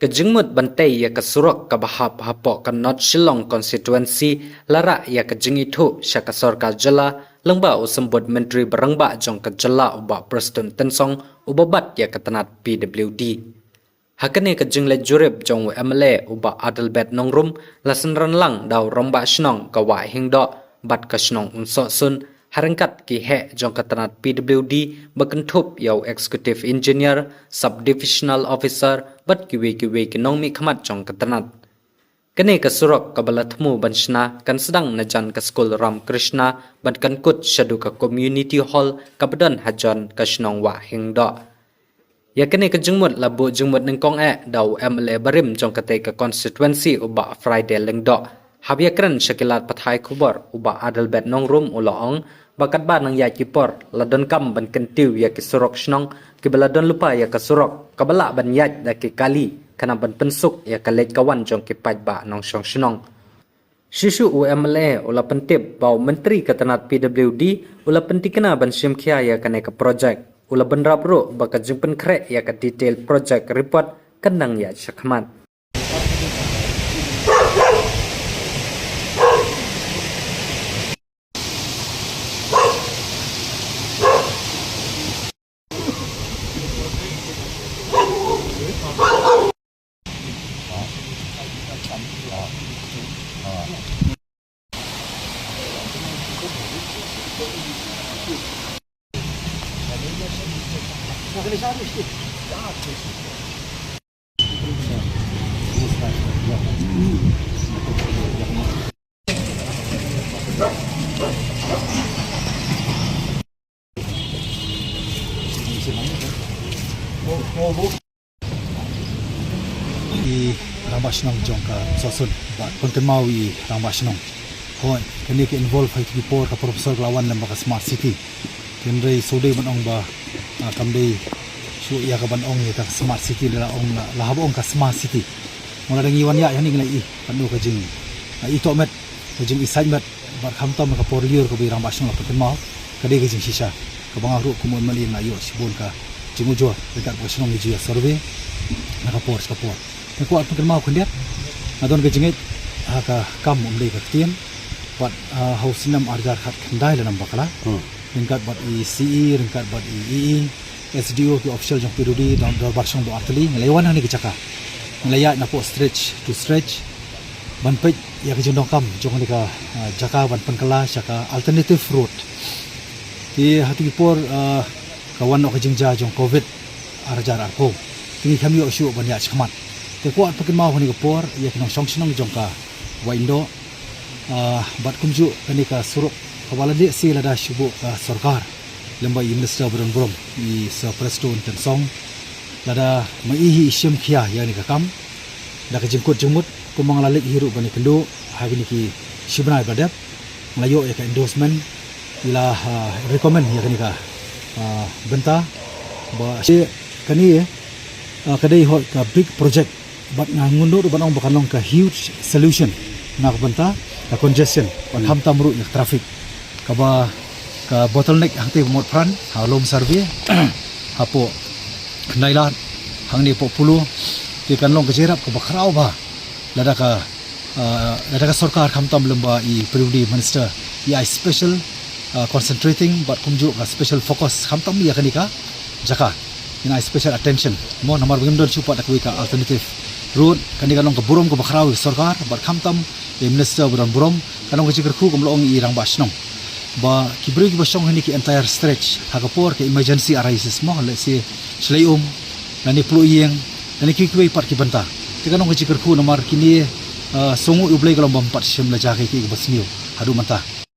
Kejengmut bantai ya kesurok kabahap hapok ke North Shillong constituency lara ya kejeng itu syaka sorka jela lengba usembut menteri berengba jong ke jela ubah Preston Tensong ubabat ya ketenat PWD. Hakane kejeng le jurib jong MLA ubah Adelbert Nongrum lasen renlang dau romba shnong kawa hingdo bat ke shnong unsok sun harengkat ki he jong ketenat PWD berkentup yau executive engineer subdivisional officer bat kiwi-kiwi kinong mi khamat jong ketenat. Kene kesurok kabala temu banshna kan sedang najan ke skul Ram Krishna bat kan kut syadu ke community hall kabadan hajan ke shnong wa hingdo. Ya kene kejengmut labu jengmut nengkong dau MLA barim jong kete ke constituency ubah Friday lengdo. Habia keren syakilat pathai kubar ubah Adelbert Nongrum ulaong bakat ba nang ya kipor ladon kam ban kentiu ya kisurok shnong kibaladon lupa ya kesurok kabala ban yat da ki kali kana ban pensuk ya kalej kawan jong kipaj ba nong shong shnong. Shishu UMLA ula pentip bau menteri ketenat PWD ula pentikena ban syimkhia ya kane ke projek ula benrap ro bakat jengpen krek ya ke detail projek report kenang ya syakmat. I Ramashnong jongka sosun ba kontemau I Ramashnong hoi kini ke involve hai ki por ka professor lawan lembaga smart city kenrei sode banong ba kamdei su ya ka banong ya ka smart city la ong la habong ka smart city mula dengi wan ya yani ngai I panu ka jing I to met ka jing isai met bar khamtam ka por liur ka bi Ramashnong la kontemau ka de ka jing shisha ka bangaru ku mon mali na yo sibon ka jingujo dekat Ramashnong ni ji survey na ka por Aku akan kenal kau dia. Adon kejengit ka kam umlei ka tiam. Buat house nam arjar khat kendai dalam bakala. Ringkat buat ICE, ringkat buat IE, SDO tu official jong PWD dalam barsong do atli. Ngelewan ni kecaka. Ngelaya na po stretch to stretch. Ban pej ya kejendong kam jong ni ka jaka ban penkala jaka alternative route. Di hati por kawan nok kejengja jong COVID arjar arko. Kini kami yo syu ban ya chkamat. Tekuat pakai mau ni kapor, ia kena song-song jongka, waindo, bat kunju kani ka suruk, kawala dia si lada syubuk sarkar, lembai minister beron I Preston Tensong, lada maihi isyam kia ya ni kakam, lada jengkut jemut, kumang lalik hirup bani kendo, hari ni ki syibnai badap, melayu ya ka endorsement, ila recommend ya kani ka benta, ba si kani kadai hot ka big project. Bat ngundur banong bakanong ka huge solution nak benta ka congestion on hamtam route ni traffic kaba ka bottleneck hangte mod pran halom survey hapo nailan hang ni po pulu ti kanlong kejerap ka bakrau ba lada ka sarkar hamtam lemba I PWD minister I special concentrating but kumju ka special focus hamtam ya kanika jaka ina special attention mo namar bingdol support akui ka alternative road kani kanong kaburom ko bakraw sarkar bat khamtam minister buron kanong kajikerku kumlong I Rang Bashnong ba kibri ki basong hani ki entire stretch hakapor ke emergency arises mo le si slayum nani pluyeng nani kikwei part ki banta ti kanong kajikerku namar kini songu ublei kalom bampat sim la jake ki basniu hadu manta